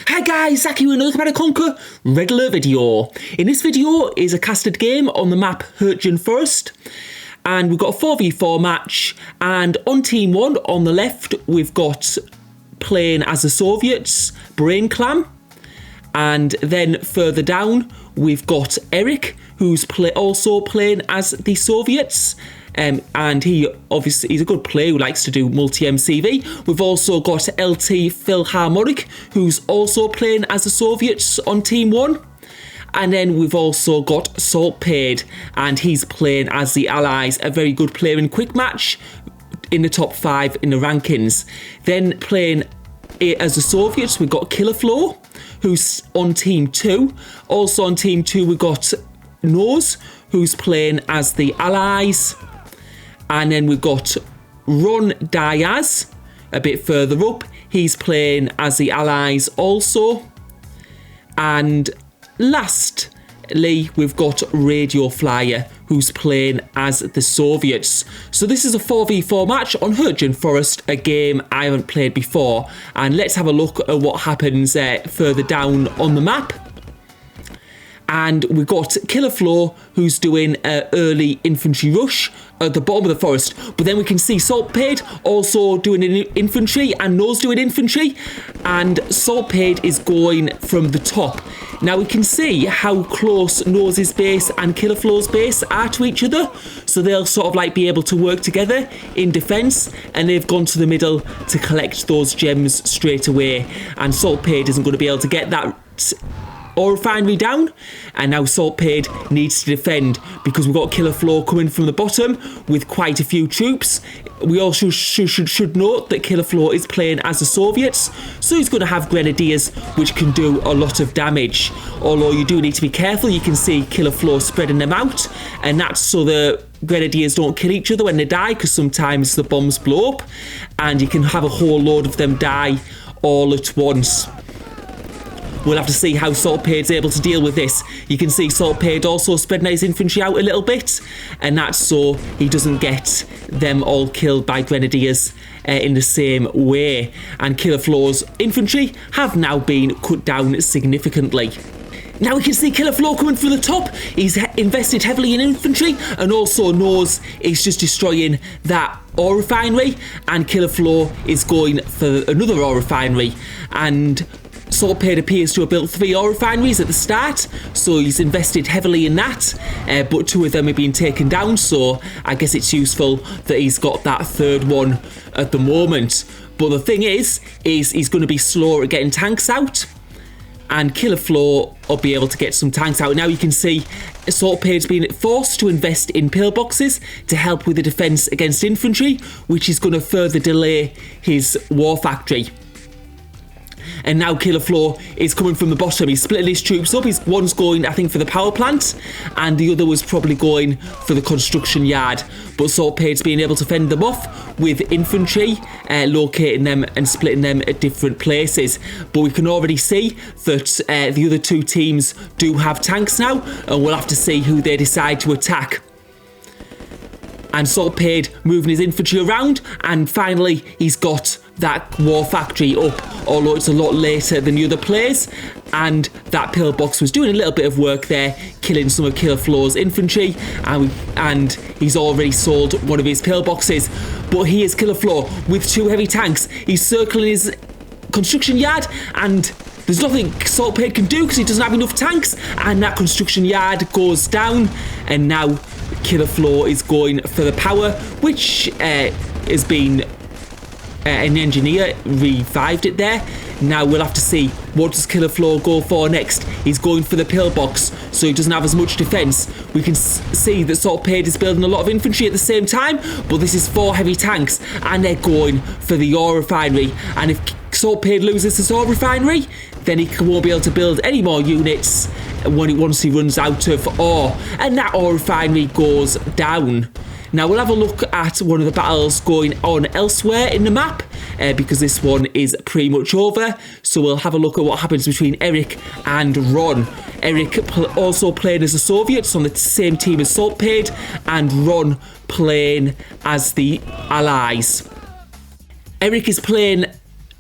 Hi guys, Zach here with another Command & Conquer regular video. In this video is a casted game on the map Hurtgen Forest. And we've got a 4v4 match, and on team 1 on the left we've got playing as the Soviets, Brain Clam. And then further down we've got Eric, who's also playing as the Soviets. And he's a good player who likes to do multi-MCV. We've also got LT Philharmonic, who's also playing as the Soviets on Team 1. And then we've also got Saltpaid, and he's playing as the Allies, a very good player in quick match, in the top 5 in the rankings. Then playing as the Soviets, we've got Killerflow, who's on Team 2. Also on Team 2 we've got Nose, who's playing as the Allies. And then we've got Ron Diaz a bit further up. He's playing as the Allies also. And lastly, we've got Radio Flyer, who's playing as the Soviets. So this is a 4v4 match on Hurtgen Forest, a game I haven't played before. And let's have a look at what happens further down on the map. And we've got Killerflow, who's doing an early infantry rush at the bottom of the forest. But then we can see Saltpaid also doing infantry, and Nose doing infantry. And Saltpaid is going from the top. Now we can see how close Nose's base and Killerflow's base are to each other. So they'll sort of like be able to work together in defence. And they've gone to the middle to collect those gems straight away. And Saltpaid isn't going to be able to get that ore refinery down, and now Saltpaid needs to defend because we've got Killerflow coming from the bottom with quite a few troops. We also should note that Killerflow is playing as the Soviets, so he's going to have grenadiers which can do a lot of damage. Although you do need to be careful, you can see Killerflow spreading them out, and that's so the grenadiers don't kill each other when they die, because sometimes the bombs blow up and you can have a whole load of them die all at once. We'll have to see how Saltpaid's able to deal with this. You can see Saltpaid also spreading his infantry out a little bit, and that's so he doesn't get them all killed by grenadiers in the same way. And Killerflow's infantry have now been cut down significantly. Now we can see Killerflow coming from the top. He's invested heavily in infantry, and also Nose is just destroying that ore refinery, and Killerflow is going for another ore refinery. And Saltpaid appears to have built 3 ore refineries at the start, so he's invested heavily in that, but 2 of them have been taken down, so I guess it's useful that he's got that 3rd one at the moment. But the thing is he's going to be slower at getting tanks out, and Killerflow will be able to get some tanks out. Now you can see Saltpaid's been forced to invest in pillboxes to help with the defence against infantry, which is going to further delay his war factory. And now Killerflow is coming from the bottom. He's splitting his troops up. One's going, I think, for the power plant, and the other was probably going for the construction yard. But Saltpaid's being able to fend them off with infantry, locating them and splitting them at different places. But we can already see that the other 2 teams do have tanks now, and we'll have to see who they decide to attack. And Saltpaid moving his infantry around, and finally he's got that war factory up, although it's a lot later than the other players. And that pillbox was doing a little bit of work there, killing some of Killerflow's infantry, and he's already sold one of his pillboxes. But here's Killerflow with 2 heavy tanks. He's circling his construction yard, and there's nothing Saltpaid can do because he doesn't have enough tanks, and that construction yard goes down. And now Killerflow is going for the power, which has been an engineer revived it there. Now we'll have to see, what does Killerflow go for next? He's going for the pillbox, so he doesn't have as much defence. We can see that Saltpaid is building a lot of infantry at the same time, but this is 4 heavy tanks, and they're going for the ore refinery. And if Saltpaid loses this ore refinery, then he won't be able to build any more units once he runs out of ore, and that ore refinery goes down. Now we'll have a look at one of the battles going on elsewhere in the map, because this one is pretty much over. So we'll have a look at what happens between Eric and Ron. Eric also playing as the Soviets on the same team as Saltpaid, and Ron playing as the Allies. Eric is playing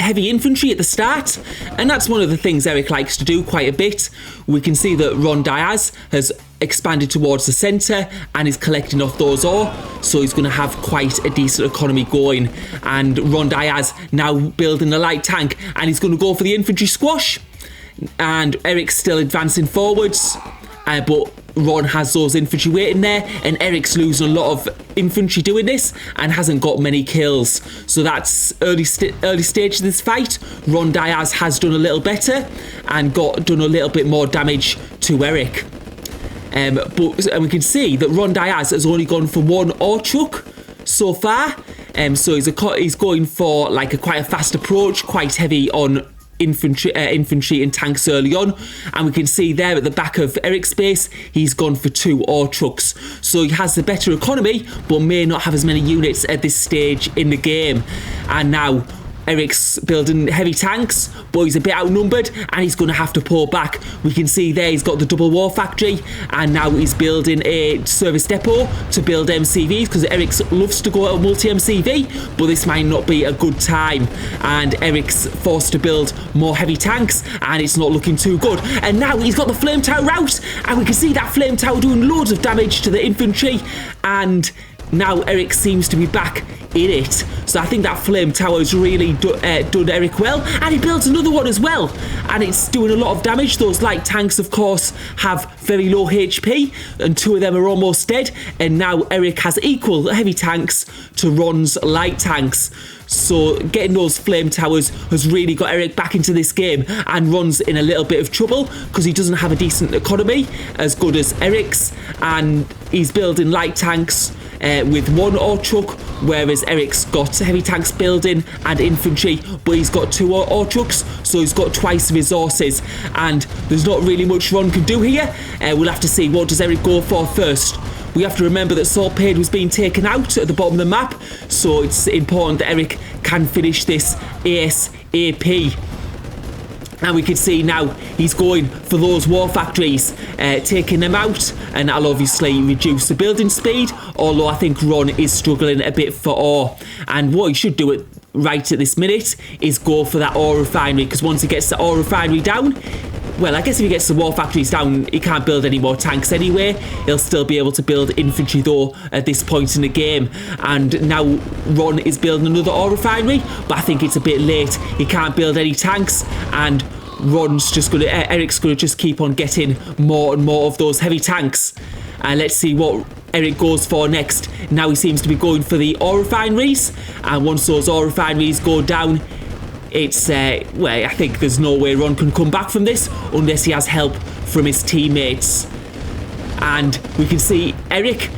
heavy infantry at the start, and that's one of the things Eric likes to do quite a bit. We can see that Ron Diaz has expanded towards the centre and is collecting off those ore, so he's going to have quite a decent economy going. And Ron Diaz now building a light tank, and he's going to go for the infantry squash. And Eric's still advancing forwards, but Ron has those infantry waiting there, and Eric's losing a lot of infantry doing this and hasn't got many kills. So that's early stage of this fight. Ron Diaz has done a little better and done a little bit more damage to Eric. And we can see that Ron Diaz has only gone for one ore truck so far. So he's going for like quite a fast approach, quite heavy on infantry and tanks early on, and we can see there at the back of Eric's base he's gone for 2 ore trucks, so he has the better economy but may not have as many units at this stage in the game. And now Eric's building heavy tanks, but he's a bit outnumbered and he's going to have to pull back. We can see there he's got the double war factory, and now he's building a service depot to build MCVs, because Eric loves to go at a multi-MCV, but this might not be a good time, and Eric's forced to build more heavy tanks and it's not looking too good. And now he's got the flame tower out, and we can see that flame tower doing loads of damage to the infantry, and now Eric seems to be back in it. So I think that flame tower has really done Eric well, and he builds another one as well, and it's doing a lot of damage. Those light tanks of course have very low HP, and 2 of them are almost dead, and now Eric has equal heavy tanks to Ron's light tanks. So getting those flame towers has really got Eric back into this game, and Ron's in a little bit of trouble because he doesn't have a decent economy as good as Eric's, and he's building light tanks with 1 ore truck, whereas Eric's got heavy tanks building and infantry, but he's got 2 ore trucks, so he's got twice the resources, and there's not really much Ron can do here. We'll have to see what does Eric go for first. We have to remember that Saltpade was being taken out at the bottom of the map, so it's important that Eric can finish this ASAP. And we can see now he's going for those war factories, taking them out, and that'll obviously reduce the building speed, although I think Ron is struggling a bit for ore. And what he should do right at this minute is go for that ore refinery, because once he gets the ore refinery down, well, I guess if he gets the war factories down, he can't build any more tanks anyway. He'll still be able to build infantry though at this point in the game. And now Ron is building another ore refinery, but I think it's a bit late. He can't build any tanks, and Eric's gonna just keep on getting more and more of those heavy tanks. And let's see what Eric goes for next. Now he seems to be going for the ore refineries, and once those ore refineries go down, it's well, I think there's no way Ron can come back from this unless he has help from his teammates. And we can see Eric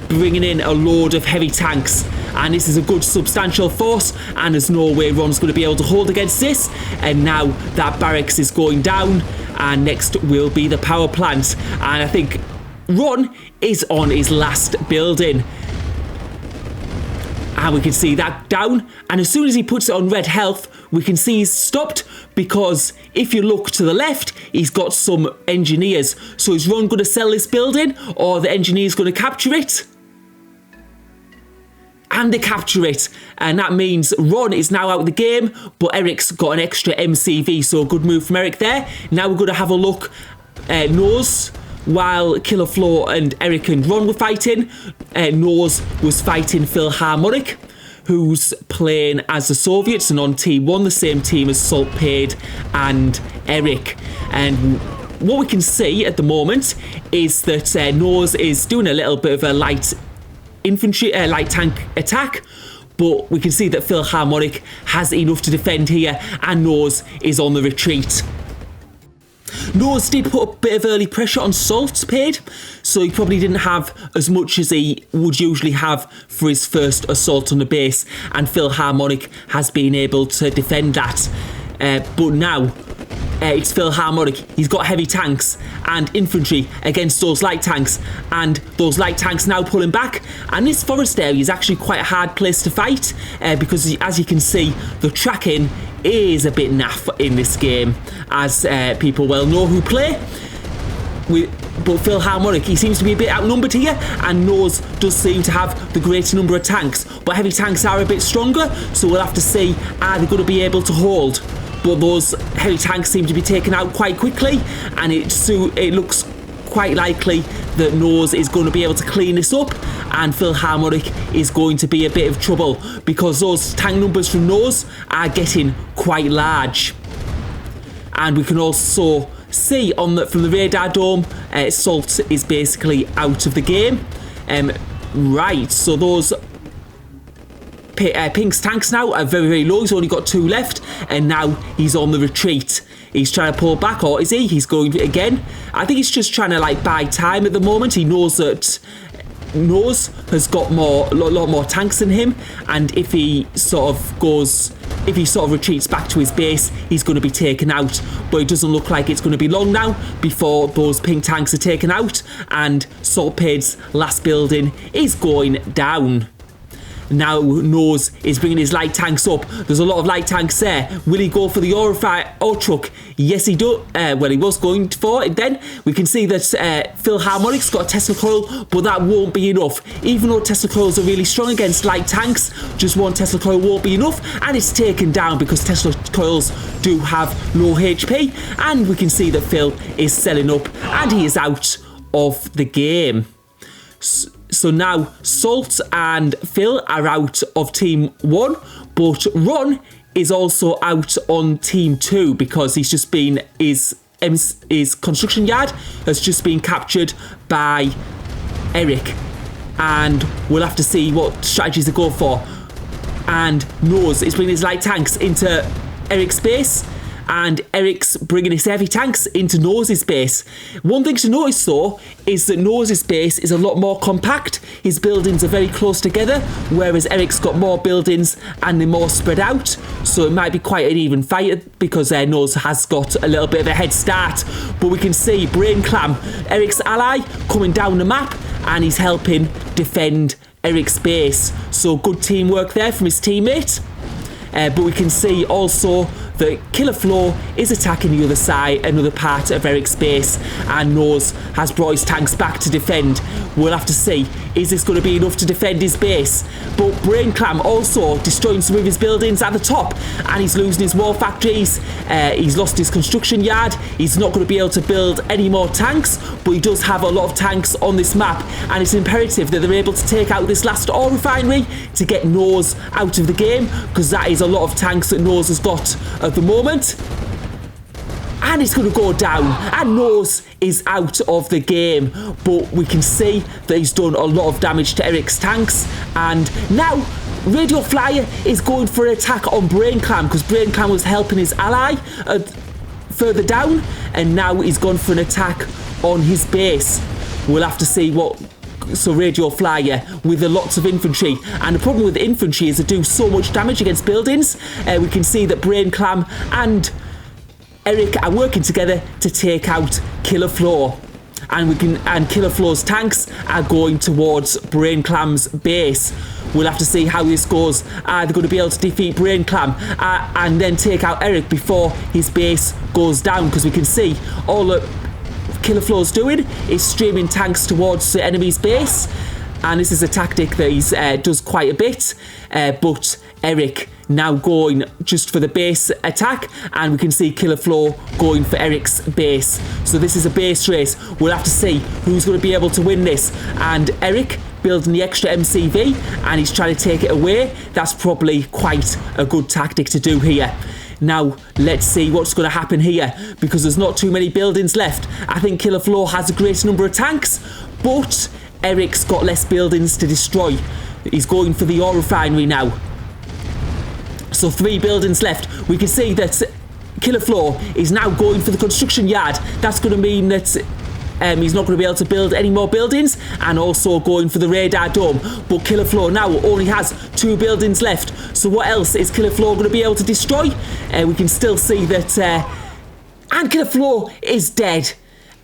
bringing in a load of heavy tanks, and this is a good substantial force, and there's no way Ron's going to be able to hold against this. And now that barracks is going down, and next will be the power plant, and I think Ron is on his last building. And we can see that down, and as soon as he puts it on red health, we can see he's stopped, because if you look to the left, he's got some engineers. So is Ron going to sell this building, or the engineers going to capture it? And they capture it, and that means Ron is now out of the game, but Eric's got an extra MCV, so a good move from Eric there. Now we're going to have a look at Nose. While Killer Flo and Eric and Ron were fighting, Nose was fighting Philharmonic, who's playing as the Soviets and on Team 1, the same team as Saltpade and Eric. And what we can see at the moment is that Nose is doing a little bit of a light tank attack, but we can see that Philharmonic has enough to defend here, and Nose is on the retreat. Nose did put a bit of early pressure on Saltpade, so he probably didn't have as much as he would usually have for his first assault on the base, and Philharmonic has been able to defend that. But now it's Philharmonic. He's got heavy tanks and infantry against those light tanks, and those light tanks now pulling back, and this forest area is actually quite a hard place to fight, because as you can see, the tracking is a bit naff in this game, as people well know who play. But Philharmonic, he seems to be a bit outnumbered here, and Nose does seem to have the greater number of tanks. but heavy tanks are a bit stronger, so we'll have to see, are they going to be able to hold? But those heavy tanks seem to be taken out quite quickly, and it looks quite likely that Nose is going to be able to clean this up, and Philharmonic is going to be a bit of trouble because those tank numbers from Nose are getting quite large. And we can also see from the radar dome, Salt is basically out of the game. Right, so those Pink's tanks now are very, very low. He's only got 2 left, and now he's on the retreat. He's trying to pull back, or is he? He's going again. I think he's just trying to like buy time at the moment. He knows that Nose has got a lot more tanks than him, and if he sort of retreats back to his base, he's going to be taken out. But it doesn't look like it's going to be long now before those pink tanks are taken out, and Saltpade's last building is going down. Now Nose is bringing his light tanks up. There's a lot of light tanks there. Will he go for the ore truck? Yes, he does. Well, he was going for it then. We can see that Philharmonic's got a Tesla coil, but that won't be enough. Even though Tesla coils are really strong against light tanks, just one Tesla coil won't be enough, and it's taken down because Tesla coils do have low HP. And we can see that Phil is selling up, and he is out of the game. So now Salt and Phil are out of Team 1, but Ron is also out on Team 2 because he's just been his construction yard has just been captured by Eric, and we'll have to see what strategies they go for. And Nose is bringing his light tanks into Eric's base, and Eric's bringing his heavy tanks into Nose's base. One thing to notice though is that Nose's base is a lot more compact. His buildings are very close together, whereas Eric's got more buildings and they're more spread out. So it might be quite an even fight because Nose has got a little bit of a head start. But we can see Brain Clam, Eric's ally, coming down the map, and he's helping defend Eric's base. So good teamwork there from his teammate. But we can see also that Killer Flow is attacking the other side, another part of Eric's base, and Nose has brought his tanks back to defend. We'll have to see, is this going to be enough to defend his base? But Brain Clam also destroying some of his buildings at the top, and he's losing his war factories. He's lost his construction yard. He's not going to be able to build any more tanks, but he does have a lot of tanks on this map, and it's imperative that they're able to take out this last ore refinery to get Nose out of the game, because that is a lot of tanks that Nose has got at the moment. And it's going to go down, and Nose is out of the game, but we can see that he's done a lot of damage to Eric's tanks. And now Radio Flyer is going for an attack on Brain Clam because Brain Clam was helping his ally further down, and now he's gone for an attack on his base. We'll have to see what. So Radio Flyer with lots of infantry, and the problem with the infantry is they do so much damage against buildings. We can see that Brain Clam and Eric are working together to take out Killer Flow, and Killer Flow's tanks are going towards Brain Clam's base. We'll have to see how this goes. Are they going to be able to defeat Brain Clam and then take out Eric before his base goes down? Because we can see all the Killer Flow's doing is streaming tanks towards the enemy's base, and this is a tactic that he does quite a bit, but Eric now going just for the base attack, and we can see Killer Flow going for Eric's base. So this is a base race. We'll have to see who's going to be able to win this, and Eric building the extra MCV, and he's trying to take it away. That's probably quite a good tactic to do here. Now, let's see what's going to happen here, because there's not too many buildings left. I think Killer Flow has a greater number of tanks, but Eric's got less buildings to destroy. He's going for the ore refinery now. So 3 buildings left. We can see that Killer Flow is now going for the construction yard. That's going to mean that he's not going to be able to build any more buildings, and also going for the radar dome. But Killer Flow now only has 2 buildings left. So what else is Killer Flow going to be able to destroy? We can still see that... and Killer Flow is dead.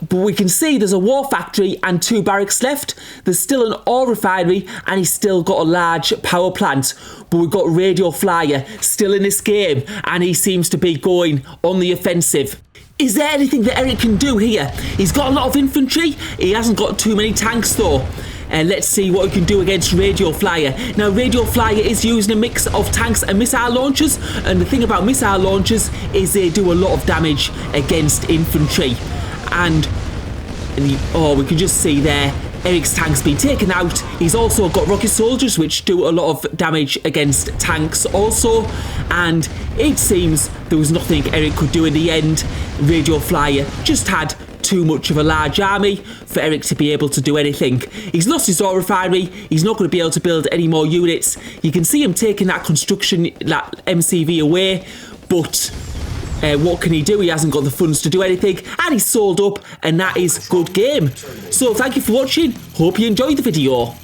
But we can see there's a war factory and 2 barracks left. There's still an ore refinery, and he's still got a large power plant. But we've got Radio Flyer still in this game, and he seems to be going on the offensive. Is there anything that Eric can do here? He's got a lot of infantry. He hasn't got too many tanks though. And let's see what we can do against Radio Flyer. Now, Radio Flyer is using a mix of tanks and missile launchers, and the thing about missile launchers is they do a lot of damage against infantry. And we can just see there, Eric's tank's been taken out. He's also got rocket soldiers, which do a lot of damage against tanks also. And it seems there was nothing Eric could do in the end. Radio Flyer just had too much of a large army for Eric to be able to do anything. He's lost his ore refinery. He's not going to be able to build any more units. You can see him taking that construction, that MCV away, but what can he do? He hasn't got the funds to do anything, and he's sold up, and that is good game. So thank you for watching. Hope you enjoyed the video.